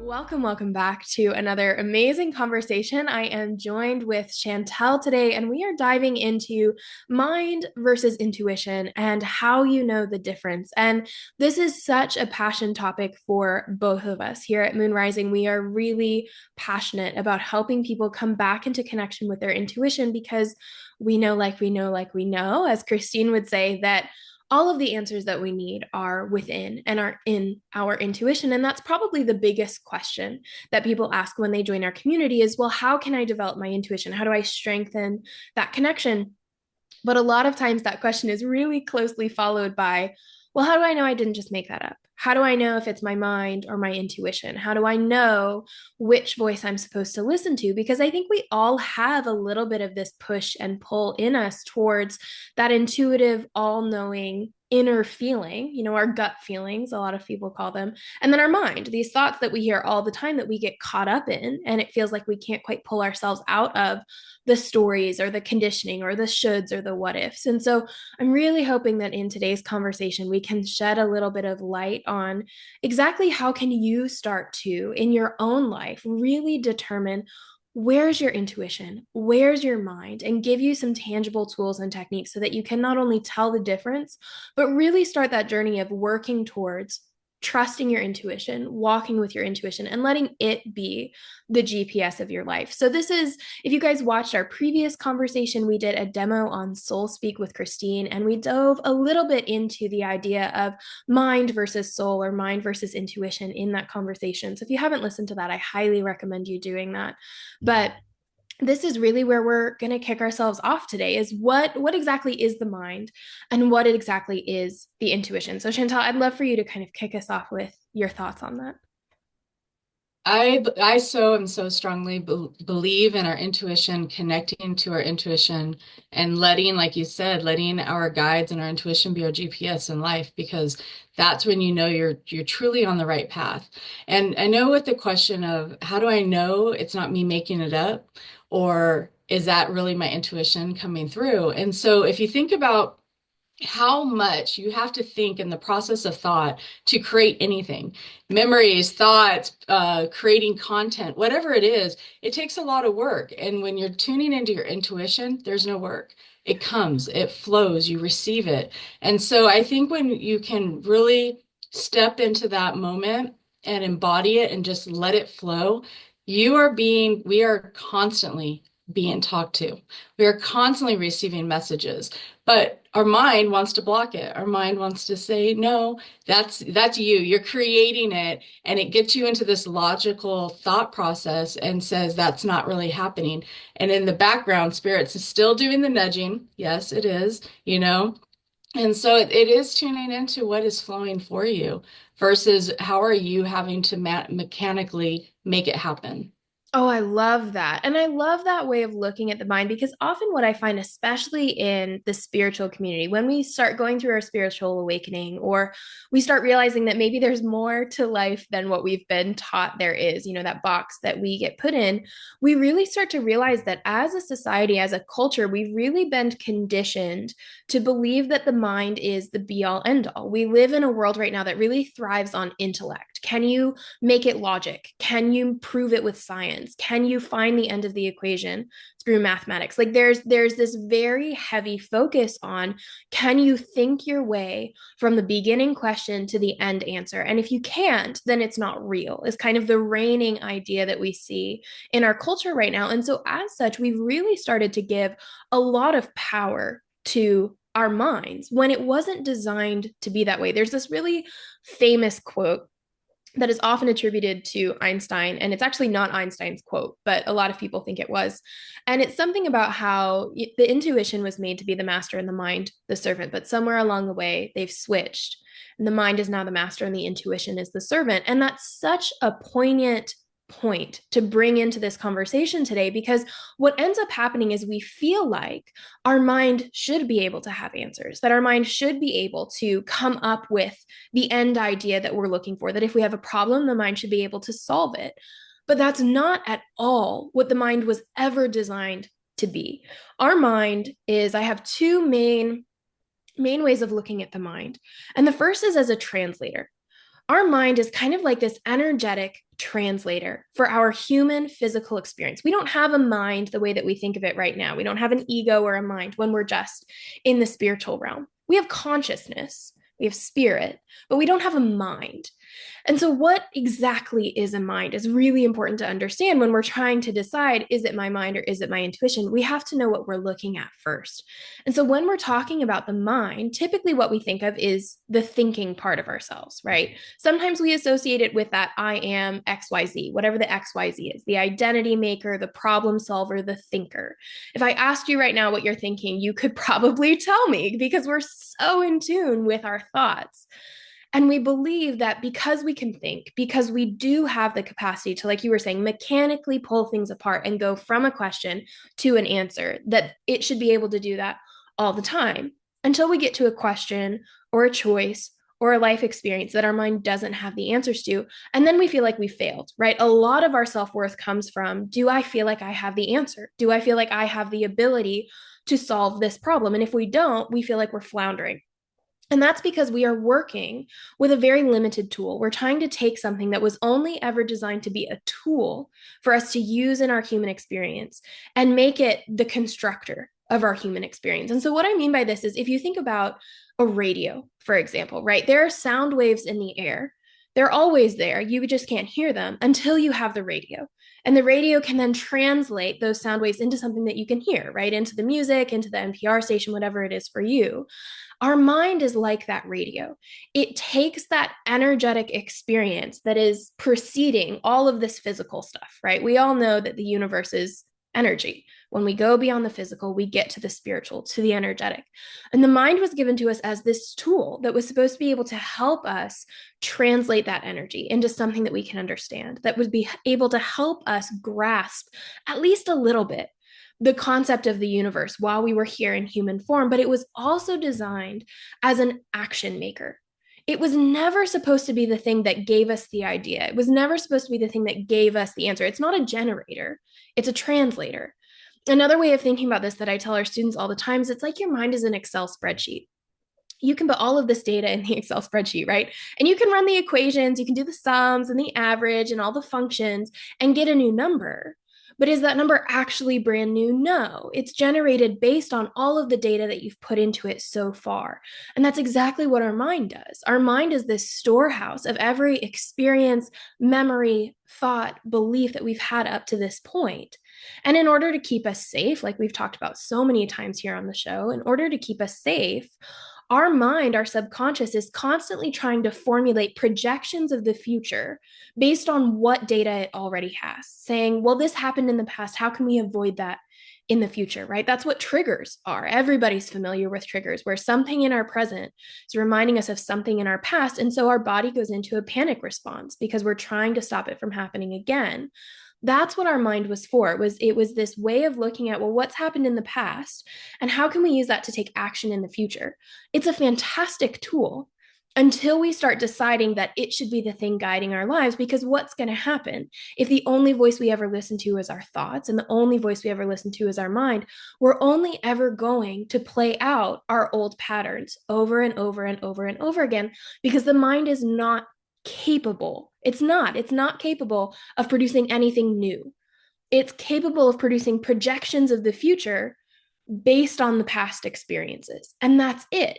Welcome back to another amazing conversation. I am joined with Shantel today, and we are diving into mind versus intuition and how you know the difference. And this is such a passion topic for both of us here at Moon Rising. We are really passionate about helping people come back into connection with their intuition because we know, as Christine would say, that all of the answers that we need are within and are in our intuition. And that's probably the biggest question that people ask when they join our community is, well, how can I develop my intuition? How do I strengthen that connection? But a lot of times that question is really closely followed by, well, how do I know I didn't just make that up? How do I know if it's my mind or my intuition? How do I know which voice I'm supposed to listen to? Because I think we all have a little bit of this push and pull in us towards that intuitive, all knowing inner feeling, our gut feelings, a lot of people call them, and then our mind, these thoughts that we hear all the time that we get caught up in. And it feels like we can't quite pull ourselves out of the stories or the conditioning or the shoulds or the what ifs. And so I'm really hoping that in today's conversation, we can shed a little bit of light on exactly how can you start to, in your own life, really determine where's your intuition, where's your mind, and give you some tangible tools and techniques so that you can not only tell the difference, but really start that journey of working towards trusting your intuition, walking with your intuition, and letting it be the GPS of your life. So, this is, if you guys watched our previous conversation, we did a demo on Soul Speak with Christine, and we dove a little bit into the idea of mind versus soul or mind versus intuition in that conversation. So, if you haven't listened to that, I highly recommend you doing that. But this is really where we're going to kick ourselves off today is what exactly is the mind and what exactly is the intuition. So Chantal, I'd love for you to kind of kick us off with your thoughts on that. I so am so strongly believe in our intuition, connecting to our intuition and letting, like you said, letting our guides and our intuition be our GPS in life, because that's when you know you're truly on the right path. And I know with the question of how do I know it's not me making it up, or is that really my intuition coming through? And so if you think about how much you have to think in the process of thought to create anything, memories, thoughts, creating content, whatever it is, it takes a lot of work. And when you're tuning into your intuition, there's no work. It comes, it flows, you receive it. And so I think when you can really step into that moment and embody it and just let it flow, we are constantly being talked to. We are constantly receiving messages, but our mind wants to block it. Our mind wants to say, no, that's you. You're creating it. And it gets you into this logical thought process and says that's not really happening. And in the background, spirits is still doing the nudging. Yes, it is, And so it is tuning into what is flowing for you versus how are you having to mechanically make it happen. Oh, I love that. And I love that way of looking at the mind because often what I find, especially in the spiritual community, when we start going through our spiritual awakening or we start realizing that maybe there's more to life than what we've been taught there is, that box that we get put in, we really start to realize that as a society, as a culture, we've really been conditioned to believe that the mind is the be all end all. We live in a world right now that really thrives on intellect. Can you make it logic? Can you prove it with science? Can you find the end of the equation through mathematics? Like there's this very heavy focus on can you think your way from the beginning question to the end answer? And if you can't, then it's not real. Is kind of the reigning idea that we see in our culture right now. And so as such, we've really started to give a lot of power to our minds when it wasn't designed to be that way. There's this really famous quote that is often attributed to Einstein. And it's actually not Einstein's quote, but a lot of people think it was. And it's something about how the intuition was made to be the master and the mind, the servant. But somewhere along the way, they've switched. And the mind is now the master and the intuition is the servant. And that's such a poignant point to bring into this conversation today because what ends up happening is we feel like our mind should be able to have answers, that our mind should be able to come up with the end idea that we're looking for, that if we have a problem, the mind should be able to solve it. But that's not at all what the mind was ever designed to be. Our mind is, I have two main ways of looking at the mind. And the first is as a translator. Our mind is kind of like this energetic translator for our human physical experience. We don't have a mind the way that we think of it right now. We don't have an ego or a mind when we're just in the spiritual realm. We have consciousness, we have spirit, but we don't have a mind. And so, what exactly is a mind is really important to understand when we're trying to decide, is it my mind or is it my intuition? We have to know what we're looking at first. And so, when we're talking about the mind, typically what we think of is the thinking part of ourselves, right? Sometimes we associate it with that I am XYZ, whatever the XYZ is, the identity maker, the problem solver, the thinker. If I asked you right now what you're thinking, you could probably tell me because we're so in tune with our thoughts. And we believe that because we can think, because we do have the capacity to, like you were saying, mechanically pull things apart and go from a question to an answer, that it should be able to do that all the time until we get to a question or a choice or a life experience that our mind doesn't have the answers to. And then we feel like we failed, right? A lot of our self worth comes from, do I feel like I have the answer? Do I feel like I have the ability to solve this problem? And if we don't, we feel like we're floundering. And that's because we are working with a very limited tool. We're trying to take something that was only ever designed to be a tool for us to use in our human experience and make it the constructor of our human experience. And so, what I mean by this is if you think about a radio, for example, right? There are sound waves in the air. They're always there. You just can't hear them until you have the radio. And the radio can then translate those sound waves into something that you can hear, right? Into the music, into the NPR station, whatever it is for you. Our mind is like that radio. It takes that energetic experience that is preceding all of this physical stuff, right? We all know that the universe is energy. When we go beyond the physical, we get to the spiritual, to the energetic. And the mind was given to us as this tool that was supposed to be able to help us translate that energy into something that we can understand, that would be able to help us grasp at least a little bit the concept of the universe while we were here in human form, but it was also designed as an action maker. It was never supposed to be the thing that gave us the idea. It was never supposed to be the thing that gave us the answer. It's not a generator, it's a translator. Another way of thinking about this that I tell our students all the time is it's like your mind is an Excel spreadsheet. You can put all of this data in the Excel spreadsheet, right? And you can run the equations, you can do the sums and the average and all the functions and get a new number. But is that number actually brand new? No, it's generated based on all of the data that you've put into it so far. And that's exactly what our mind does. Our mind is this storehouse of every experience, memory, thought, belief that we've had up to this point. And in order to keep us safe, like we've talked about so many times here on the show, in order to keep us safe, our mind, our subconscious, is constantly trying to formulate projections of the future based on what data it already has, saying, well, this happened in the past. How can we avoid that in the future, right? That's what triggers are. Everybody's familiar with triggers, where something in our present is reminding us of something in our past. And so our body goes into a panic response because we're trying to stop it from happening again. That's what our mind was for. It was this way of looking at, well, what's happened in the past and how can we use that to take action in the future? It's a fantastic tool until we start deciding that it should be the thing guiding our lives, because what's going to happen if the only voice we ever listen to is our thoughts and the only voice we ever listen to is our mind? We're only ever going to play out our old patterns over and over and over and over again, because the mind is not capable. It's not capable of producing anything new. It's capable of producing projections of the future based on the past experiences. And that's it.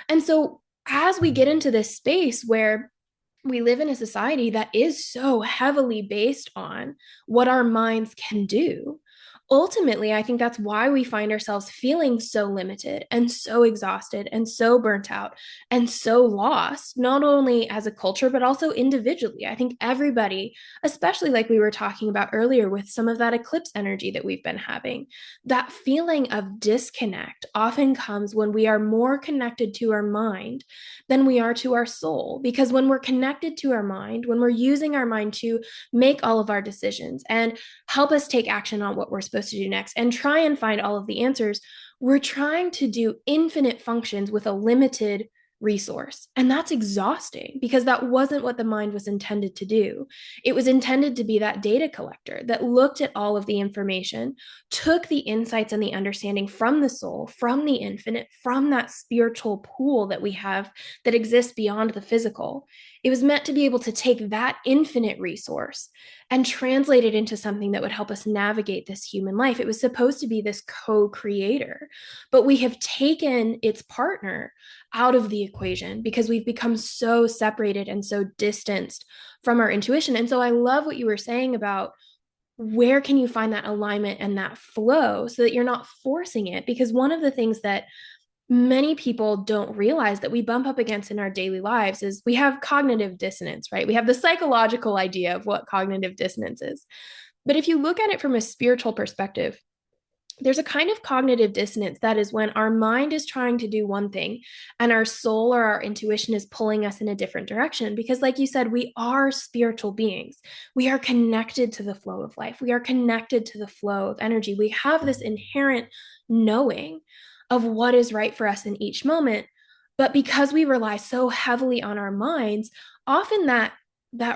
And so as we get into this space where we live in a society that is so heavily based on what our minds can do, ultimately, I think that's why we find ourselves feeling so limited and so exhausted and so burnt out and so lost, not only as a culture, but also individually. I think everybody, especially like we were talking about earlier with some of that eclipse energy that we've been having, that feeling of disconnect often comes when we are more connected to our mind than we are to our soul. Because when we're connected to our mind, when we're using our mind to make all of our decisions and help us take action on what we're supposed to do next and try and find all of the answers, we're trying to do infinite functions with a limited resource. And that's exhausting because that wasn't what the mind was intended to do. It was intended to be that data collector that looked at all of the information, took the insights and the understanding from the soul, from the infinite, from that spiritual pool that we have that exists beyond the physical. It was meant to be able to take that infinite resource and translate it into something that would help us navigate this human life. It was supposed to be this co-creator, but we have taken its partner out of the equation because we've become so separated and so distanced from our intuition. And so I love what you were saying about where can you find that alignment and that flow so that you're not forcing it, because one of the things that many people don't realize that we bump up against in our daily lives is we have cognitive dissonance, right? We have the psychological idea of what cognitive dissonance is. But if you look at it from a spiritual perspective, there's a kind of cognitive dissonance that is when our mind is trying to do one thing and our soul or our intuition is pulling us in a different direction. Because, like you said, we are spiritual beings. We are connected to the flow of life, we are connected to the flow of energy. We have this inherent knowing of what is right for us in each moment. But because we rely so heavily on our minds, often that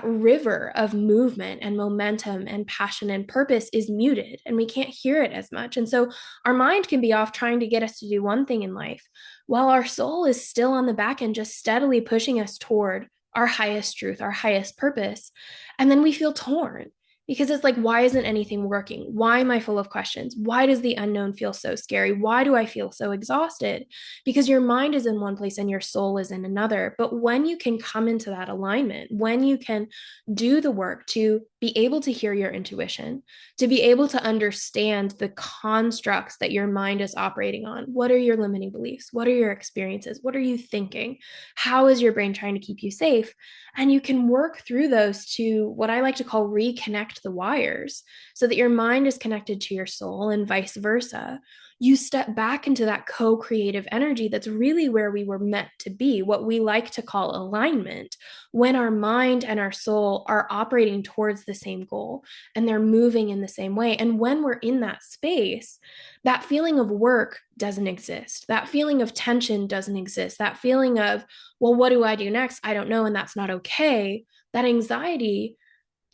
river of movement and momentum and passion and purpose is muted and we can't hear it as much. And so our mind can be off trying to get us to do one thing in life while our soul is still on the back end, just steadily pushing us toward our highest truth, our highest purpose. And then we feel torn because it's like, why isn't anything working? Why am I full of questions? Why does the unknown feel so scary? Why do I feel so exhausted? Because your mind is in one place and your soul is in another. But when you can come into that alignment, when you can do the work to be able to hear your intuition, to be able to understand the constructs that your mind is operating on. What are your limiting beliefs? What are your experiences? What are you thinking? How is your brain trying to keep you safe? And you can work through those to what I like to call reconnect the wires so that your mind is connected to your soul and vice versa. You step back into that co creative energy that's really where we were meant to be, what we like to call alignment, when our mind and our soul are operating towards the same goal and they're moving in the same way. And when we're in that space, that feeling of work doesn't exist. That feeling of tension doesn't exist. That feeling of, well, what do I do next? I don't know. And that's not okay. That anxiety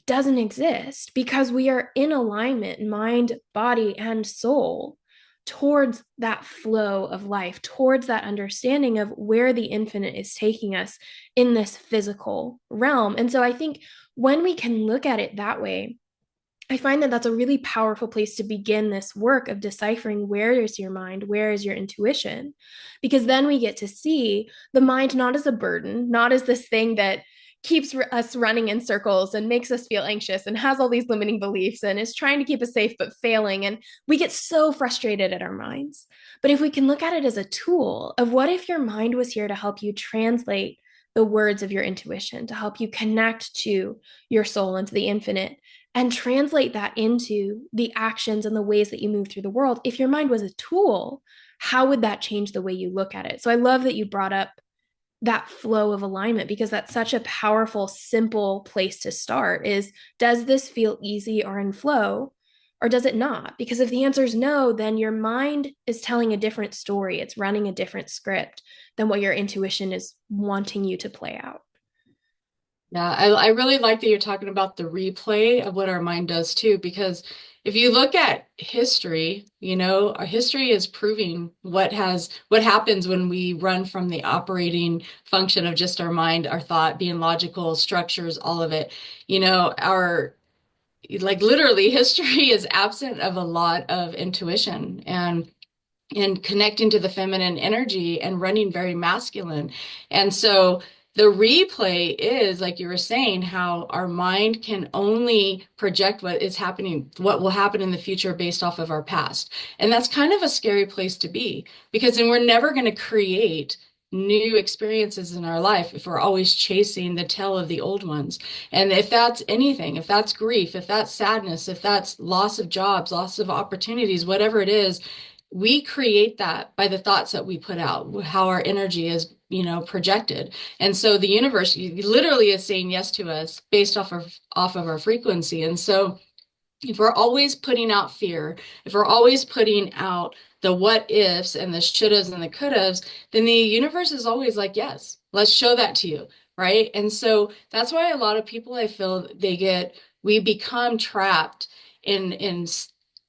doesn't exist because we are in alignment, mind, body, and soul towards that flow of life, towards that understanding of where the infinite is taking us in this physical realm. And so I think when we can look at it that way, I find that that's a really powerful place to begin this work of deciphering where is your mind, where is your intuition, because then we get to see the mind not as a burden, not as this thing that keeps us running in circles and makes us feel anxious and has all these limiting beliefs and is trying to keep us safe but failing. And we get so frustrated at our minds. But if we can look at it as a tool of what if your mind was here to help you translate the words of your intuition, to help you connect to your soul and to the infinite and translate that into the actions and the ways that you move through the world. If your mind was a tool, how would that change the way you look at it? So I love that you brought up that flow of alignment because that's such a powerful, simple place to start is, does this feel easy or in flow or does it not? Because if the answer is no, then your mind is telling a different story. It's running a different script than what your intuition is wanting you to play out. Yeah, I really like that you're talking about the replay of what our mind does too, because if you look at history, our history is proving what happens when we run from the operating function of just our mind, our thought, being logical, structures, all of it. Our like literally history is absent of a lot of intuition and connecting to the feminine energy and running very masculine. And so the replay is, like you were saying, how our mind can only project what is happening, what will happen in the future based off of our past. And that's kind of a scary place to be because then we're never going to create new experiences in our life if we're always chasing the tail of the old ones. And if that's anything, if that's grief, if that's sadness, if that's loss of jobs, loss of opportunities, whatever it is, we create that by the thoughts that we put out, how our energy is, projected. And so the universe literally is saying yes to us based off of our frequency. And so if we're always putting out fear, if we're always putting out the what ifs and the shouldas and the couldas, then the universe is always like, yes, let's show that to you. Right. And so that's why a lot of people, I feel we become trapped in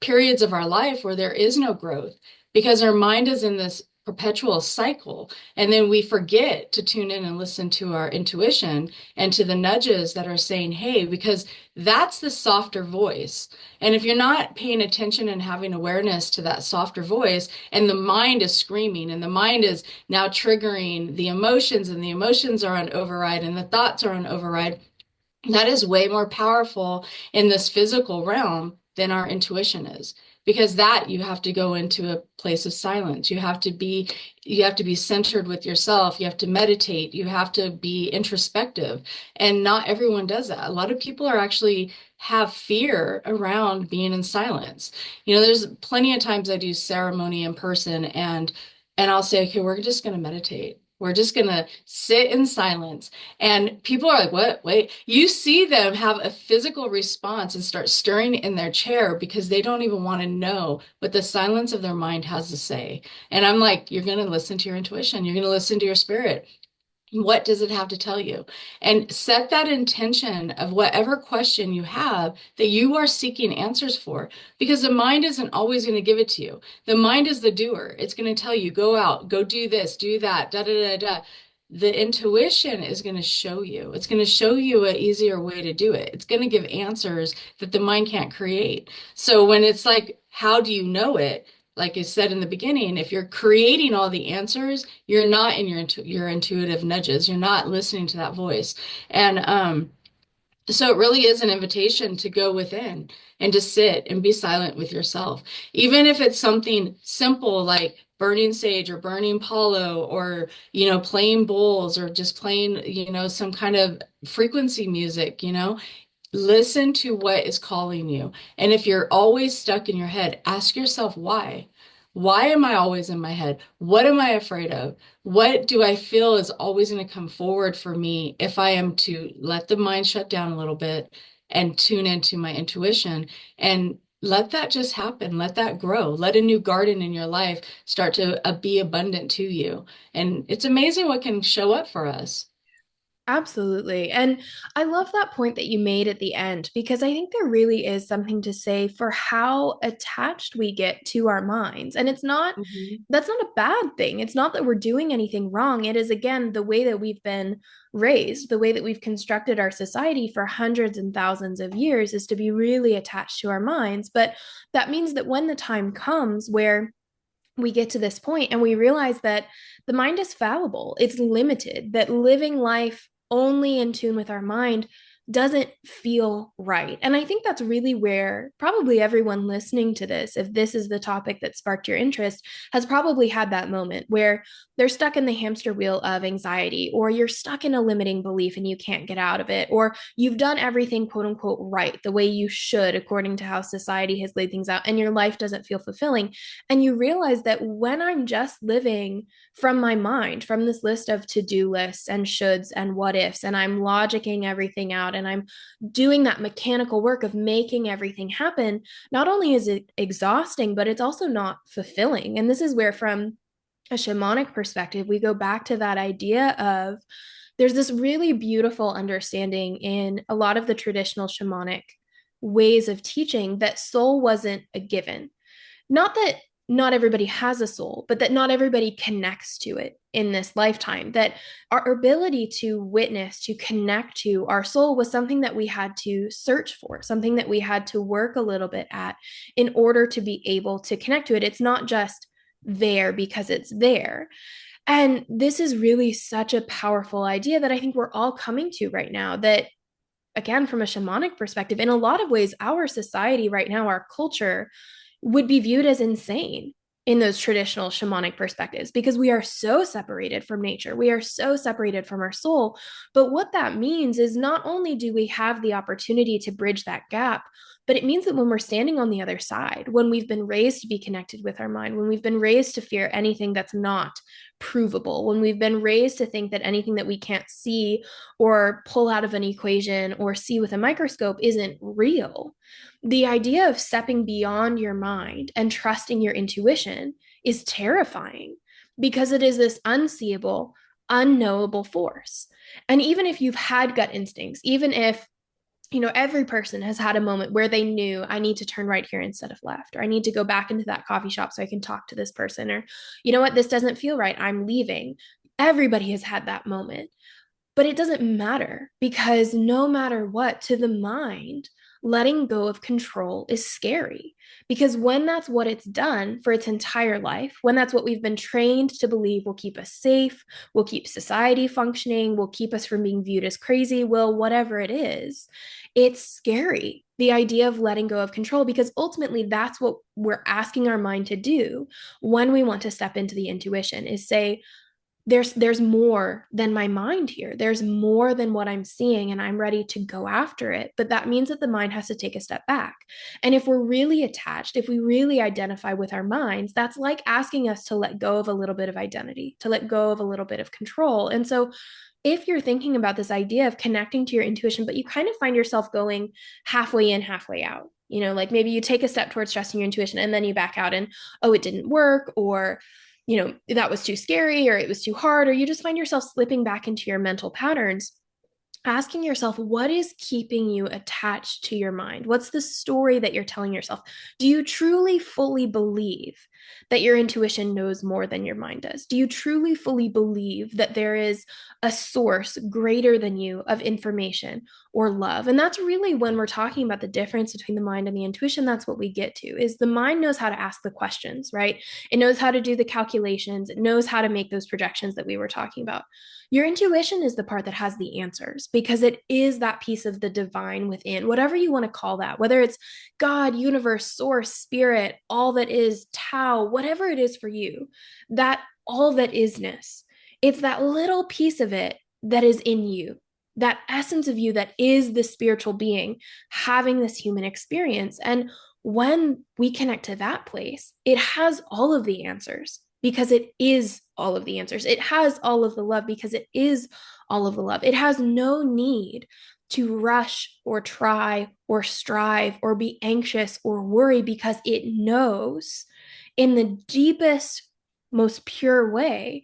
periods of our life where there is no growth because our mind is in this perpetual cycle. And then we forget to tune in and listen to our intuition and to the nudges that are saying, hey, because that's the softer voice. And if you're not paying attention and having awareness to that softer voice, and the mind is screaming, and the mind is now triggering the emotions, and the emotions are on override, and the thoughts are on override, that is way more powerful in this physical realm than our intuition is, because that you have to go into a place of silence. You have to be centered with yourself. You have to meditate. You have to be introspective. And not everyone does that. A lot of people are actually have fear around being in silence. There's plenty of times I do ceremony in person, and I'll say, okay, we're just going to meditate. We're just going to sit in silence. And people are like, what? Wait. You see them have a physical response and start stirring in their chair because they don't even want to know what the silence of their mind has to say. And I'm like, you're going to listen to your intuition. You're going to listen to your spirit. What does it have to tell you? And set that intention of whatever question you have that you are seeking answers for, because the mind isn't always going to give it to you. The mind is the doer. It's going to tell you, go out, go do this, do that, da da da da. The intuition is going to show you. It's going to show you an easier way to do it. It's going to give answers that the mind can't create. So when it's like, how do you know it? Like I said in the beginning, if you're creating all the answers, you're not in your intuitive nudges. You're not listening to that voice. And so it really is an invitation to go within and to sit and be silent with yourself. Even if it's something simple like burning sage or burning palo, or, playing bowls, or just playing, some kind of frequency music, listen to what is calling you. And if you're always stuck in your head, ask yourself why. Why am I always in my head? What am I afraid of? What do I feel is always going to come forward for me if I am to let the mind shut down a little bit and tune into my intuition, and let that just happen? Let that grow. Let a new garden in your life start to be abundant to you. And it's amazing what can show up for us. Absolutely. And I love that point that you made at the end, because I think there really is something to say for how attached we get to our minds. And Mhm. that's not a bad thing. It's not that we're doing anything wrong. It is, again, the way that we've been raised, the way that we've constructed our society for hundreds and thousands of years is to be really attached to our minds. But that means that when the time comes where we get to this point and we realize that the mind is fallible, it's limited, that living life only in tune with our mind doesn't feel right. And I think that's really where probably everyone listening to this, if this is the topic that sparked your interest, has probably had that moment where they're stuck in the hamster wheel of anxiety, or you're stuck in a limiting belief and you can't get out of it, or you've done everything quote unquote right the way you should according to how society has laid things out, and your life doesn't feel fulfilling. And you realize that when I'm just living from my mind, from this list of to do lists and shoulds and what ifs, and I'm logicking everything out and I'm doing that mechanical work of making everything happen, not only is it exhausting, but it's also not fulfilling. And this is where, from a shamanic perspective, we go back to that idea of there's this really beautiful understanding in a lot of the traditional shamanic ways of teaching that soul wasn't a given. Not that not everybody has a soul, but that not everybody connects to it in this lifetime. That our ability to witness, to connect to our soul was something that we had to search for, something that we had to work a little bit at in order to be able to connect to it. It's not just there because it's there. And this is really such a powerful idea that I think we're all coming to right now. That, again, from a shamanic perspective, in a lot of ways, our society right now, our culture, would be viewed as insane in those traditional shamanic perspectives, because we are so separated from nature. We are so separated from our soul. But what that means is not only do we have the opportunity to bridge that gap, but it means that when we're standing on the other side, when we've been raised to be connected with our mind, when we've been raised to fear anything that's not provable, when we've been raised to think that anything that we can't see or pull out of an equation or see with a microscope isn't real, the idea of stepping beyond your mind and trusting your intuition is terrifying, because it is this unseeable, unknowable force. And even if you've had gut instincts, even if Every person has had a moment where they knew I need to turn right here instead of left, or I need to go back into that coffee shop so I can talk to this person, or what, this doesn't feel right, I'm leaving. Everybody has had that moment. But it doesn't matter, because no matter what, to the mind, letting go of control is scary. Because when that's what it's done for its entire life, when that's what we've been trained to believe will keep us safe, will keep society functioning, will keep us from being viewed as crazy, will whatever it is, it's scary. The idea of letting go of control, because ultimately that's what we're asking our mind to do when we want to step into the intuition, is say, there's more than my mind here, there's more than what I'm seeing, and I'm ready to go after it. But that means that the mind has to take a step back. And if we're really attached, if we really identify with our minds, that's like asking us to let go of a little bit of identity, to let go of a little bit of control. And so if you're thinking about this idea of connecting to your intuition, but you kind of find yourself going halfway in, halfway out, like maybe you take a step towards trusting your intuition and then you back out and, oh, it didn't work, or that was too scary, or it was too hard, or you just find yourself slipping back into your mental patterns, asking yourself, what is keeping you attached to your mind? What's the story that you're telling yourself? Do you truly fully believe that your intuition knows more than your mind does? Do you truly fully believe that there is a source greater than you of information or love? And that's really, when we're talking about the difference between the mind and the intuition, that's what we get to, is the mind knows how to ask the questions, right? It knows how to do the calculations. It knows how to make those projections that we were talking about. Your intuition is the part that has the answers, because it is that piece of the divine within, whatever you want to call that, whether it's God, universe, source, spirit, all that is, Tao, whatever it is for you, that all that isness. It's that little piece of it that is in you, that essence of you that is the spiritual being having this human experience. And when we connect to that place, it has all of the answers, because it is all of the answers. It has all of the love, because it is all of the love. It has no need to rush or try or strive or be anxious or worry, because it knows in the deepest, most pure way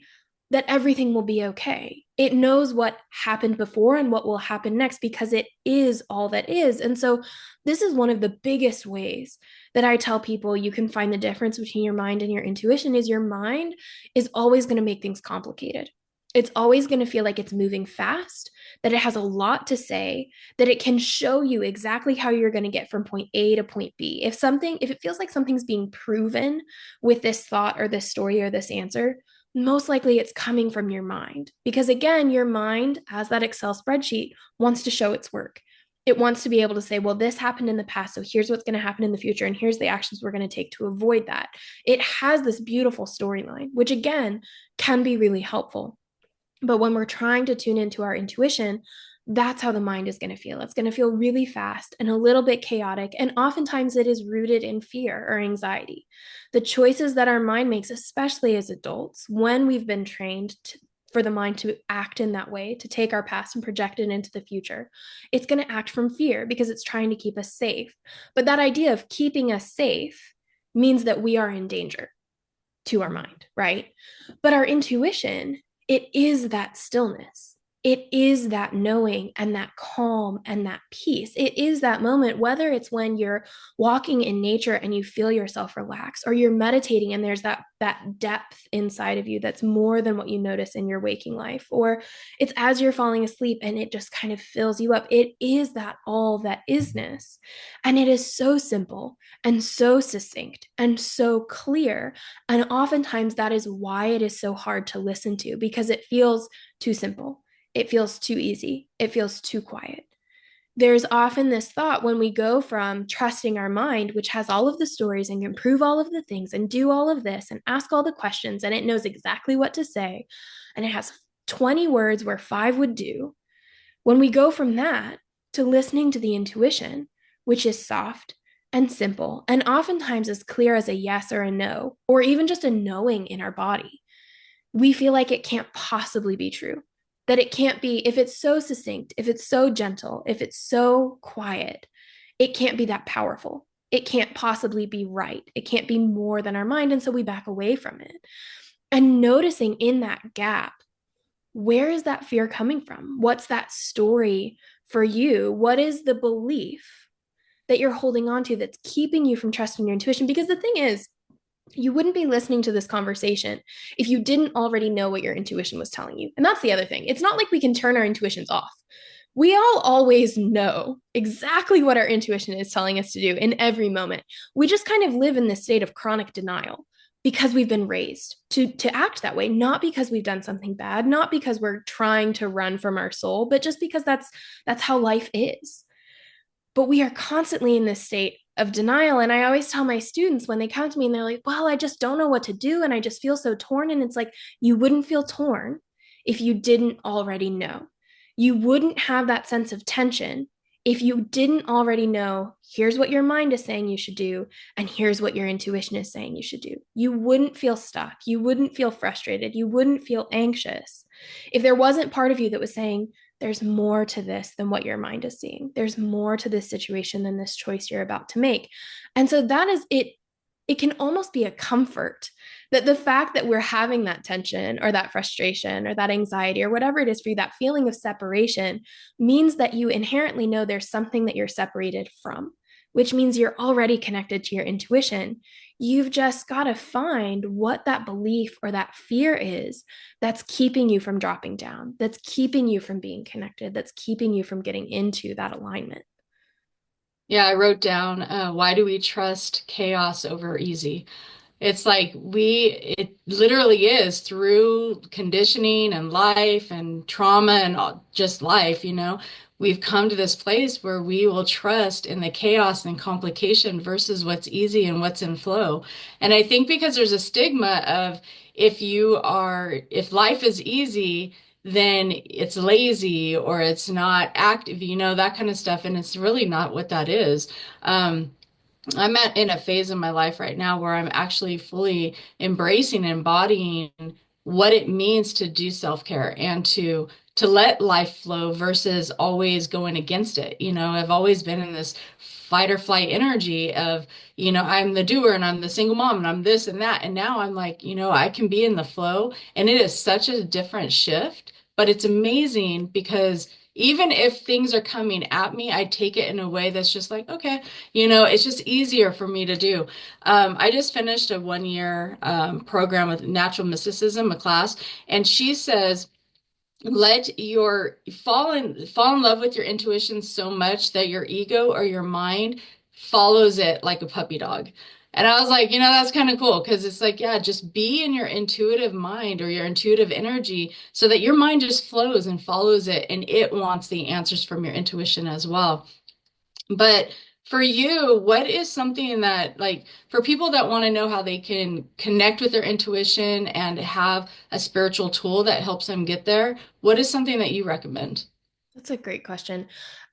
that everything will be okay. It knows what happened before and what will happen next, because it is all that is. And so, this is one of the biggest ways that I tell people you can find the difference between your mind and your intuition, is your mind is always going to make things complicated. It's always going to feel like it's moving fast, that it has a lot to say, that it can show you exactly how you're going to get from point A to point B. If it feels like something's being proven with this thought or this story or this answer, most likely it's coming from your mind. Because again, your mind, as that Excel spreadsheet, wants to show its work. It wants to be able to say, well, this happened in the past, so here's what's going to happen in the future, and here's the actions we're going to take to avoid that. It has this beautiful storyline, which again can be really helpful. But when we're trying to tune into our intuition, that's how the mind is going to feel. It's going to feel really fast and a little bit chaotic. And oftentimes it is rooted in fear or anxiety. The choices that our mind makes, especially as adults, when we've been trained for the mind to act in that way, to take our past and project it into the future, it's going to act from fear, because it's trying to keep us safe. But that idea of keeping us safe means that we are in danger to our mind, right? But our intuition, it is that stillness. It is that knowing and that calm and that peace. It is that moment, whether it's when you're walking in nature and you feel yourself relax, or you're meditating and there's that depth inside of you that's more than what you notice in your waking life, or it's as you're falling asleep and it just kind of fills you up. It is that all that isness. And it is so simple and so succinct and so clear. And oftentimes that is why it is so hard to listen to, because it feels too simple. It feels too easy. It feels too quiet. There's often this thought when we go from trusting our mind, which has all of the stories and can prove all of the things and do all of this and ask all the questions, and it knows exactly what to say, and it has 20 words where 5 would do. When we go from that to listening to the intuition, which is soft and simple, and oftentimes as clear as a yes or a no, or even just a knowing in our body, we feel like it can't possibly be true. That it can't be, if it's so succinct, if it's so gentle, if it's so quiet, it can't be that powerful. It can't possibly be right. It can't be more than our mind. And so we back away from it. And noticing in that gap, where is that fear coming from? What's that story for you, what is the belief that you're holding on to that's keeping you from trusting your intuition? Because the thing is, you wouldn't be listening to this conversation if you didn't already know what your intuition was telling you. And that's the other thing. It's not like we can turn our intuitions off. We all always know exactly what our intuition is telling us to do in every moment. We just kind of live in this state of chronic denial because we've been raised to act that way, not because we've done something bad, not because we're trying to run from our soul, but just because that's how life is. But we are constantly in this state of denial. And I always tell my students when they come to me and they're like, well, I just don't know what to do. And I just feel so torn. And it's like, you wouldn't feel torn if you didn't already know. You wouldn't have that sense of tension if you didn't already know, here's what your mind is saying you should do, and here's what your intuition is saying you should do. You wouldn't feel stuck. You wouldn't feel frustrated. You wouldn't feel anxious if there wasn't part of you that was saying, there's more to this than what your mind is seeing. There's more to this situation than this choice you're about to make. And so that is it. It can almost be a comfort that the fact that we're having that tension or that frustration or that anxiety or whatever it is for you, that feeling of separation means that you inherently know there's something that you're separated from, which means you're already connected to your intuition. You've just got to find what that belief or that fear is that's keeping you from dropping down, that's keeping you from being connected, that's keeping you from getting into that alignment. Yeah, I wrote down, why do we trust chaos over easy? It's like it literally is through conditioning and life and trauma and just life, we've come to this place where we will trust in the chaos and complication versus what's easy and what's in flow. And I think because there's a stigma of if life is easy, then it's lazy or it's not active, that kind of stuff. And it's really not what that is. In a phase in my life right now where I'm actually fully embracing and embodying what it means to do self-care and to let life flow versus always going against it. I've always been in this fight or flight energy of, I'm the doer and I'm the single mom and I'm this and that. And now I'm like, I can be in the flow, and it is such a different shift, but it's amazing because even if things are coming at me, I take it in a way that's just like, okay, it's just easier for me to do. I just finished a 1 year program with natural mysticism, a class, and she says, let your fall in love with your intuition so much that your ego or your mind follows it like a puppy dog. And I was like, that's kind of cool because it's like, yeah, just be in your intuitive mind or your intuitive energy so that your mind just flows and follows it, and it wants the answers from your intuition as well. But for you, what is something that, like, for people that want to know how they can connect with their intuition and have a spiritual tool that helps them get there, what is something that you recommend? That's a great question.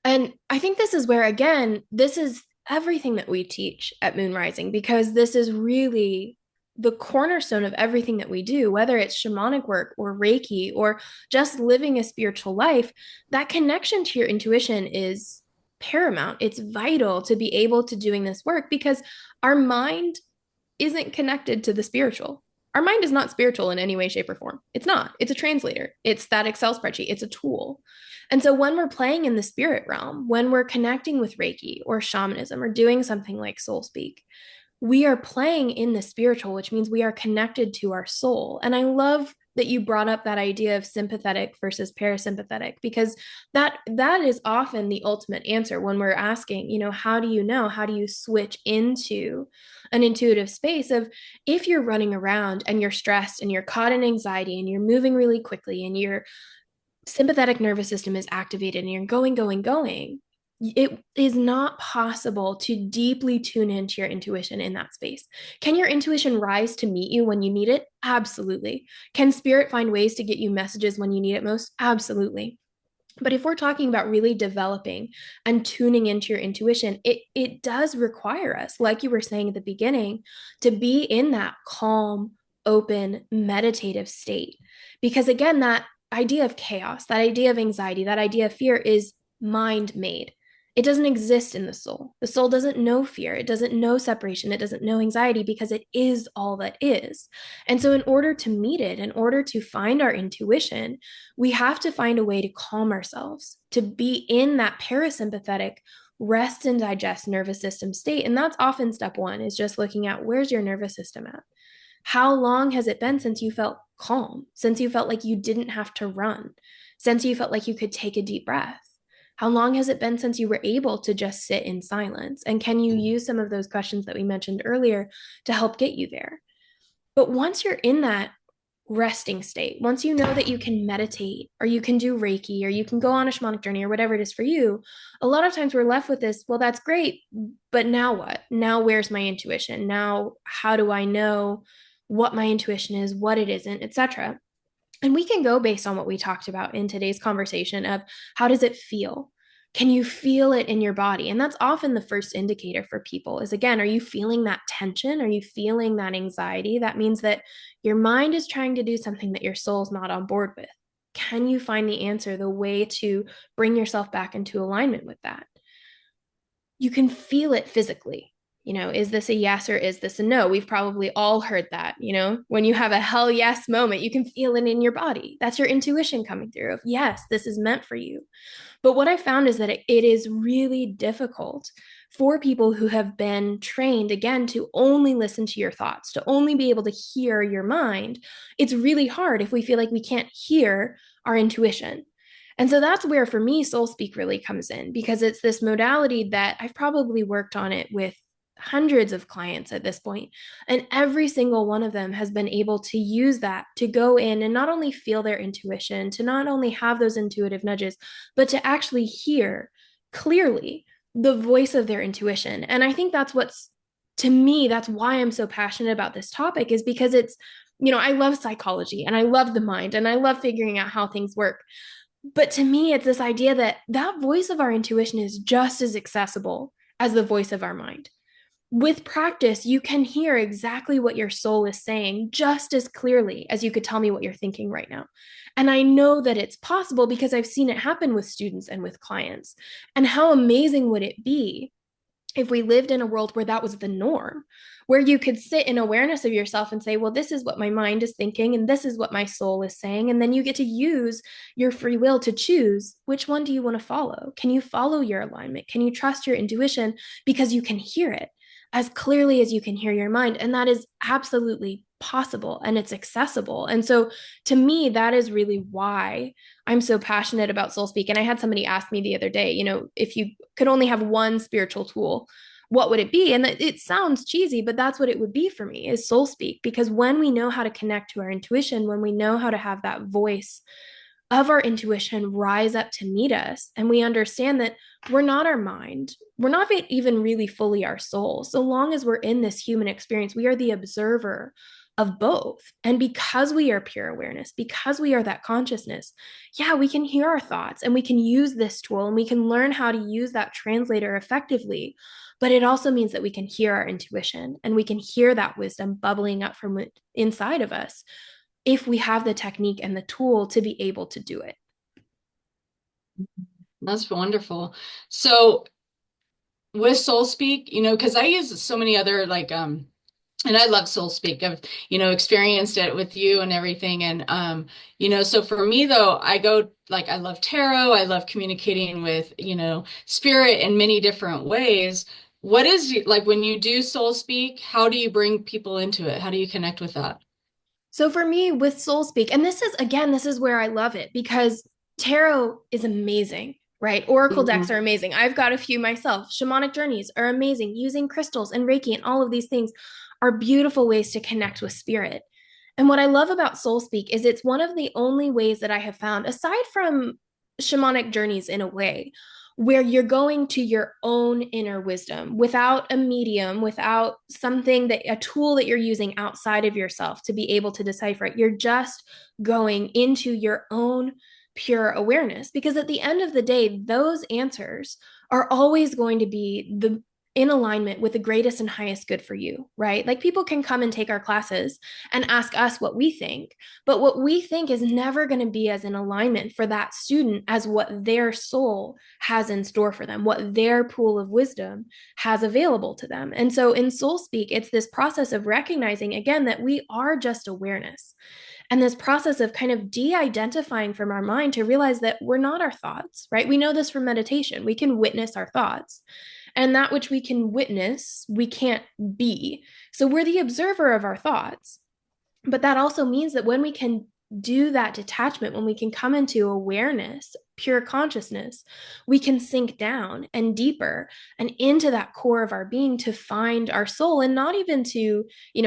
And I think this is where, again, this is everything that we teach at Moon Rising, because this is really the cornerstone of everything that we do, whether it's shamanic work or Reiki or just living a spiritual life. That connection to your intuition is paramount. It's vital to be able to doing this work because our mind isn't connected to the spiritual. Our mind is not spiritual in any way, shape, or form. It's not. It's a translator. It's that Excel spreadsheet. It's a tool. And so when we're playing in the spirit realm, when we're connecting with Reiki or shamanism or doing something like Soul Speak, we are playing in the spiritual, which means we are connected to our soul. And I love that you brought up that idea of sympathetic versus parasympathetic, because that is often the ultimate answer when we're asking, how do you know? How do you switch into an intuitive space of, if you're running around and you're stressed and you're caught in anxiety and you're moving really quickly and your sympathetic nervous system is activated and you're going, it is not possible to deeply tune into your intuition in that space. Can your intuition rise to meet you when you need it? Absolutely. Can spirit find ways to get you messages when you need it most? Absolutely. But if we're talking about really developing and tuning into your intuition, it does require us, like you were saying at the beginning, to be in that calm, open, meditative state. Because again, that idea of chaos, that idea of anxiety, that idea of fear is mind made. It doesn't exist in the soul. The soul doesn't know fear. It doesn't know separation. It doesn't know anxiety because it is all that is. And so, in order to meet it, in order to find our intuition, we have to find a way to calm ourselves, to be in that parasympathetic rest and digest nervous system state. And that's often step one, is just looking at where's your nervous system at? How long has it been since you felt calm, since you felt like you didn't have to run, since you felt like you could take a deep breath? How long has it been since you were able to just sit in silence? And can you use some of those questions that we mentioned earlier to help get you there? But once you're in that resting state, once you know that you can meditate or you can do Reiki or you can go on a shamanic journey or whatever it is for you, a lot of times we're left with this, well, that's great, but now what? Now where's my intuition? Now, how do I know what my intuition is, what it isn't, etc.? And we can go based on what we talked about in today's conversation of how does it feel? Can you feel it in your body? And that's often the first indicator for people is, again, are you feeling that tension? Are you feeling that anxiety? That means that your mind is trying to do something that your soul's not on board with. Can you find the answer, the way to bring yourself back into alignment with that? You can feel it physically. Is this a yes or is this a no? We've probably all heard that, when you have a hell yes moment, you can feel it in your body. That's your intuition coming through of, yes, this is meant for you. But what I found is that it is really difficult for people who have been trained, again, to only listen to your thoughts, to only be able to hear your mind. It's really hard if we feel like we can't hear our intuition. And so that's where, for me, Soul Speak really comes in, because it's this modality that I've probably worked on it with hundreds of clients at this point, and every single one of them has been able to use that to go in and not only feel their intuition, to not only have those intuitive nudges, but to actually hear clearly the voice of their intuition. And I think that's what's, to me, that's why I'm so passionate about this topic, is because it's, I love psychology and I love the mind and I love figuring out how things work. But to me, it's this idea that that voice of our intuition is just as accessible as the voice of our mind. With practice, you can hear exactly what your soul is saying just as clearly as you could tell me what you're thinking right now. And I know that it's possible because I've seen it happen with students and with clients. And how amazing would it be if we lived in a world where that was the norm, where you could sit in awareness of yourself and say, well, this is what my mind is thinking, and this is what my soul is saying. And then you get to use your free will to choose which one do you want to follow? Can you follow your alignment? Can you trust your intuition because you can hear it as clearly as you can hear your mind? And that is absolutely possible and it's accessible. And so to me, that is really why I'm so passionate about Soul Speak. And I had somebody ask me the other day, if you could only have one spiritual tool, what would it be? And it sounds cheesy, but that's what it would be for me, is Soul Speak. Because when we know how to connect to our intuition, when we know how to have that voice of our intuition rise up to meet us, and we understand that we're not our mind, we're not even really fully our soul. So long as we're in this human experience, we are the observer of both. And because we are pure awareness, because we are that consciousness, yeah, we can hear our thoughts and we can use this tool and we can learn how to use that translator effectively. But it also means that we can hear our intuition and we can hear that wisdom bubbling up from inside of us if we have the technique and the tool to be able to do it. That's wonderful. So with Soul Speak, because I use so many other and I love Soul Speak. I've, experienced it with you and everything. And so for me though, I love tarot, I love communicating with, spirit in many different ways. What is like when you do Soul Speak, how do you bring people into it? How do you connect with that? So for me with Soul Speak, and this is where I love it, because tarot is amazing, right? Oracle decks Mhm. are amazing. I've got a few myself. Shamanic journeys are amazing. Using crystals and Reiki and all of these things are beautiful ways to connect with spirit. And what I love about Soul Speak is it's one of the only ways that I have found, aside from shamanic journeys in a way, where you're going to your own inner wisdom without a medium, without something that a tool that you're using outside of yourself to be able to decipher it. You're just going into your own pure awareness, because at the end of the day, those answers are always going to be in alignment with the greatest and highest good for you, right? Like people can come and take our classes and ask us what we think, but what we think is never going to be as in alignment for that student as what their soul has in store for them, what their pool of wisdom has available to them. And so in soul speak, it's this process of recognizing again that we are just awareness. And this process of kind of de identifying from our mind to realize that we're not our thoughts, right? We know this from meditation. We can witness our thoughts. And that which we can witness, we can't be. So we're the observer of our thoughts. But that also means that when we can do that detachment, when we can come into awareness, pure consciousness, we can sink down and deeper and into that core of our being to find our soul and not even to,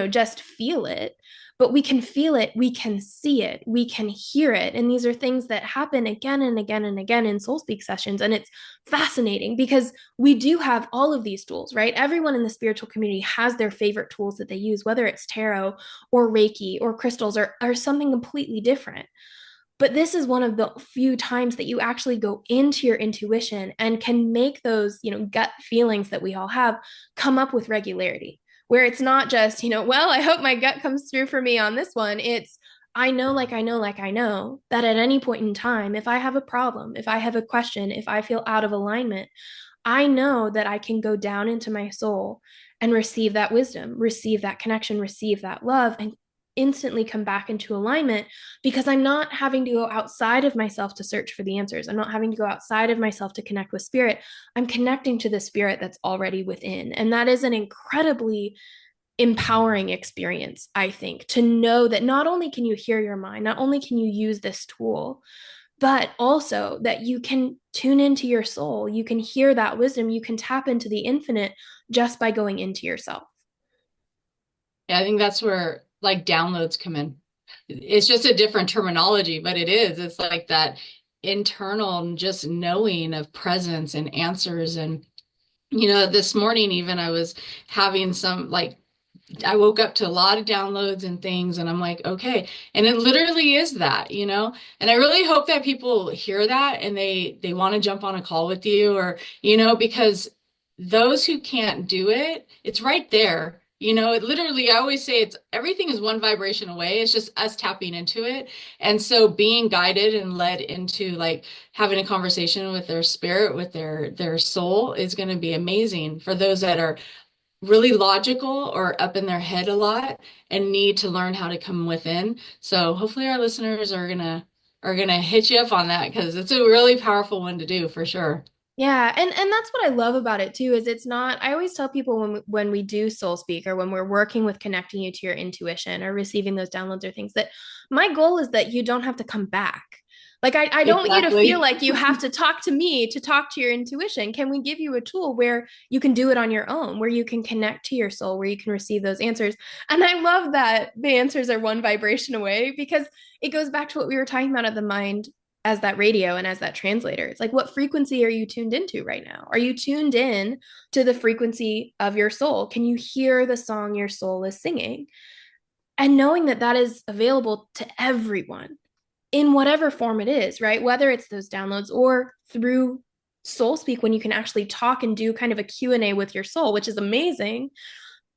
just feel it, but we can feel it, we can see it, we can hear it. And these are things that happen again and again and again in soul speak sessions. And it's fascinating because we do have all of these tools, right? Everyone in the spiritual community has their favorite tools that they use, whether it's tarot or Reiki or crystals or something completely different. But this is one of the few times that you actually go into your intuition and can make those, gut feelings that we all have come up with regularity, where it's not just, well, I hope my gut comes through for me on this one. It's, I know, I know that at any point in time, if I have a problem, if I have a question, if I feel out of alignment, I know that I can go down into my soul and receive that wisdom, receive that connection, receive that love, and instantly come back into alignment because I'm not having to go outside of myself to search for the answers. I'm not having to go outside of myself to connect with spirit. I'm connecting to the spirit that's already within. And that is an incredibly empowering experience, I think, to know that not only can you hear your mind, not only can you use this tool, but also that you can tune into your soul. You can hear that wisdom. You can tap into the infinite just by going into yourself. Yeah, I think that's where like downloads come in. It's just a different terminology, but it is. It's like that internal just knowing of presence and answers. And, this morning even I was having some like I woke up to a lot of downloads and things, and I'm like, okay. And it literally is that, and I really hope that people hear that and they want to jump on a call with you or, because those who can't do it, it's right there. It literally, I always say it's everything is one vibration away. It's just us tapping into it. And so being guided and led into like having a conversation with their spirit, with their soul is going to be amazing for those that are really logical or up in their head a lot and need to learn how to come within. So hopefully our listeners are gonna hit you up on that because it's a really powerful one to do for sure. Yeah, and that's what I love about it too, is it's not, I always tell people when we do soul speak or when we're working with connecting you to your intuition or receiving those downloads or things, that my goal is that you don't have to come back. Like I don't want you to feel Exactly. like you have to talk to me to talk to your intuition. Can we give you a tool where you can do it on your own, where you can connect to your soul, where you can receive those answers? And I love that the answers are one vibration away because it goes back to what we were talking about at the mind as that radio and as that translator. It's like, what frequency are you tuned into right now? Are you tuned in to the frequency of your soul? Can you hear the song your soul is singing? And knowing that that is available to everyone in whatever form it is, right? Whether it's those downloads or through soul speak when you can actually talk and do kind of a Q&A with your soul, which is amazing.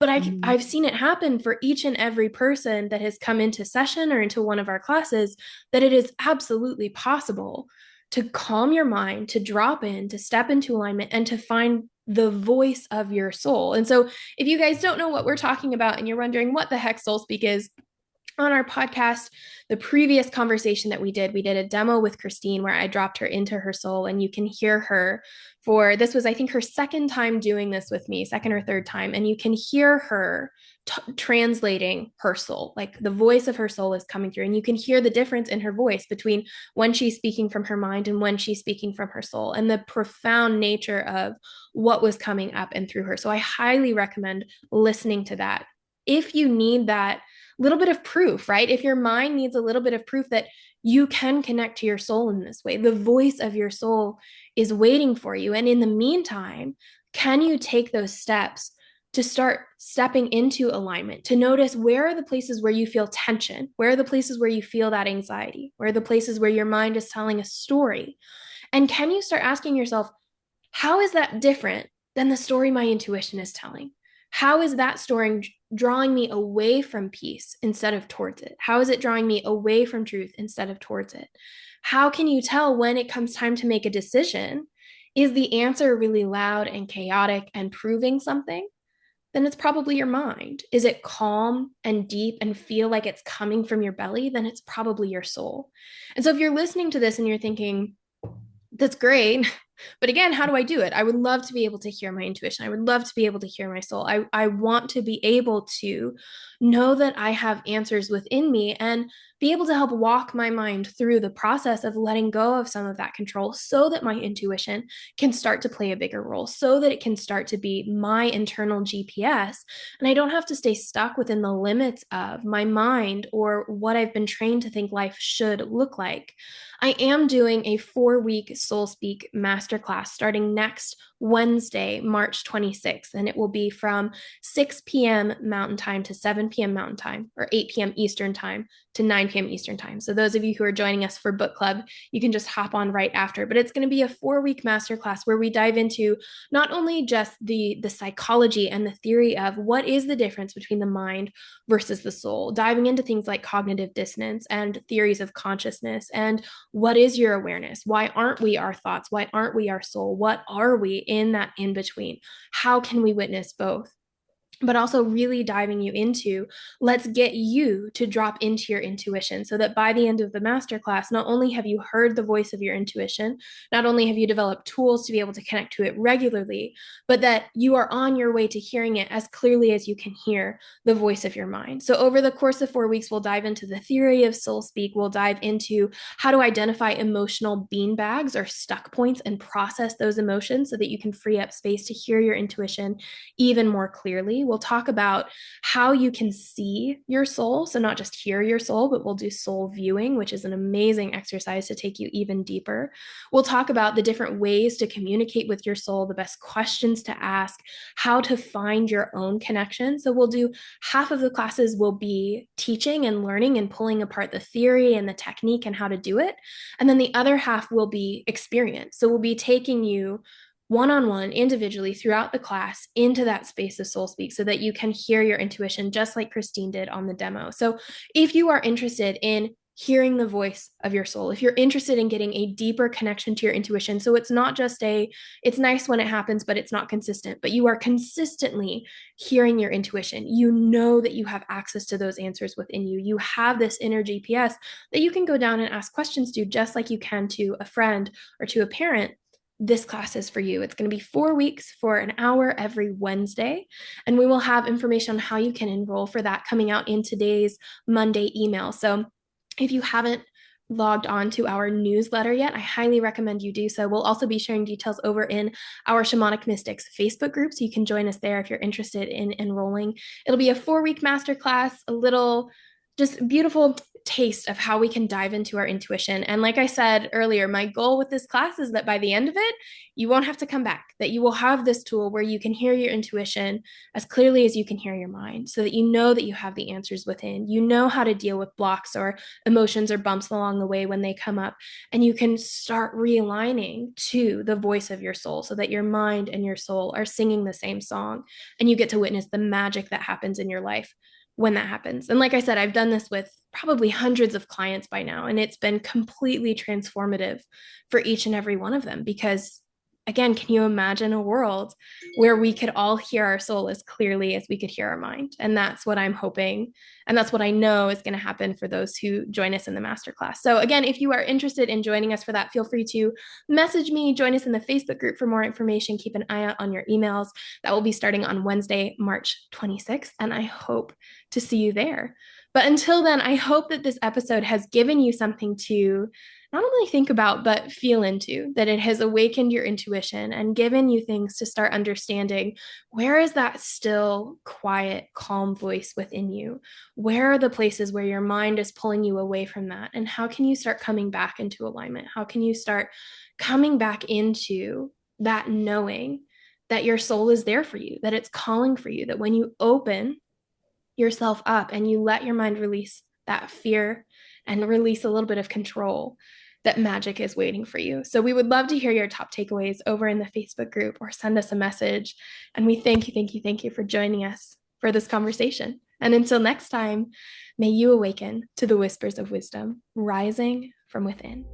But Mhm. I've seen it happen for each and every person that has come into session or into one of our classes, that it is absolutely possible to calm your mind, to drop in, to step into alignment, and to find the voice of your soul. And so, if you guys don't know what we're talking about and you're wondering what the heck soul speak is, on our podcast, the previous conversation that we did a demo with Christine where I dropped her into her soul, and you can hear her for this was, I think, her second time doing this with me, second or third time. And you can hear her translating her soul, like the voice of her soul is coming through. And you can hear the difference in her voice between when she's speaking from her mind and when she's speaking from her soul, and the profound nature of what was coming up and through her. So I highly recommend listening to that if you need that little bit of proof, right? If your mind needs a little bit of proof that you can connect to your soul in this way, the voice of your soul is waiting for you. And in the meantime, can you take those steps to start stepping into alignment, to notice where are the places where you feel tension? Where are the places where you feel that anxiety? Where are the places where your mind is telling a story? And can you start asking yourself, how is that different than the story my intuition is telling? How is that story drawing me away from peace instead of towards it? How is it drawing me away from truth instead of towards it? How can you tell when it comes time to make a decision? Is the answer really loud and chaotic and proving something? Then it's probably your mind. Is it calm and deep and feel like it's coming from your belly? Then it's probably your soul. And so if you're listening to this and you're thinking, that's great. But again, how do I do it? I would love to be able to hear my intuition. I would love to be able to hear my soul. I want to be able to know that I have answers within me and be able to help walk my mind through the process of letting go of some of that control so that my intuition can start to play a bigger role, so that it can start to be my internal GPS. And I don't have to stay stuck within the limits of my mind or what I've been trained to think life should look like. I am doing a 4-week Soul Speak masterclass starting next Wednesday, March 26th, and it will be from 6 p.m. Mountain Time to 7 p.m. Mountain Time, or 8 p.m. Eastern Time to 9 p.m. Eastern Time. So those of you who are joining us for book club, you can just hop on right after. But it's going to be a 4-week masterclass where we dive into not only just the psychology and the theory of what is the difference between the mind versus the soul, diving into things like cognitive dissonance and theories of consciousness and what is your awareness? Why aren't we our thoughts? Why aren't we our soul? What are we in that in between? How can we witness both? But also really diving you into, let's get you to drop into your intuition so that by the end of the masterclass, not only have you heard the voice of your intuition, not only have you developed tools to be able to connect to it regularly, but that you are on your way to hearing it as clearly as you can hear the voice of your mind. So over the course of 4 weeks, we'll dive into the theory of soul speak. We'll dive into how to identify emotional bean bags or stuck points and process those emotions so that you can free up space to hear your intuition even more clearly. We'll talk about how you can see your soul. So, not just hear your soul, but we'll do soul viewing, which is an amazing exercise to take you even deeper. We'll talk about the different ways to communicate with your soul, the best questions to ask, how to find your own connection. So, we'll do half of the classes will be teaching and learning and pulling apart the theory and the technique and how to do it. And then the other half will be experience. So, we'll be taking you one-on-one individually throughout the class into that space of soul speak so that you can hear your intuition just like Christine did on the demo. So if you are interested in hearing the voice of your soul, if you're interested in getting a deeper connection to your intuition, so it's not just it's nice when it happens but it's not consistent, but you are consistently hearing your intuition, you know that you have access to those answers within you, you have this inner GPS that you can go down and ask questions to just like you can to a friend or to a parent. This class is for you. It's going to be 4 weeks for an hour every Wednesday. And we will have information on how you can enroll for that coming out in today's Monday email. So if you haven't logged on to our newsletter yet, I highly recommend you do so. We'll also be sharing details over in our Shamanic Mystics Facebook group, so you can join us there if you're interested in enrolling. It'll be a 4-week masterclass, a little just beautiful taste of how we can dive into our intuition. And like I said earlier, my goal with this class is that by the end of it, you won't have to come back, that you will have this tool where you can hear your intuition as clearly as you can hear your mind, so that you know that you have the answers within. You know how to deal with blocks or emotions or bumps along the way when they come up. And you can start realigning to the voice of your soul so that your mind and your soul are singing the same song. And you get to witness the magic that happens in your life when that happens. And like I said, I've done this with probably hundreds of clients by now, and it's been completely transformative for each and every one of them. Because again, can you imagine a world where we could all hear our soul as clearly as we could hear our mind? And that's what I'm hoping. And that's what I know is going to happen for those who join us in the masterclass. So again, if you are interested in joining us for that, feel free to message me, join us in the Facebook group for more information. Keep an eye out on your emails. That will be starting on Wednesday, March 26th. And I hope to see you there. But until then, I hope that this episode has given you something to not only think about, but feel into, that it has awakened your intuition and given you things to start understanding. Where is that still, quiet, calm voice within you? Where are the places where your mind is pulling you away from that? And how can you start coming back into alignment? How can you start coming back into that knowing that your soul is there for you, that it's calling for you, that when you open yourself up and you let your mind release that fear and release a little bit of control, that magic is waiting for you. So we would love to hear your top takeaways over in the Facebook group or send us a message. And we thank you for joining us for this conversation. And until next time, may you awaken to the whispers of wisdom rising from within.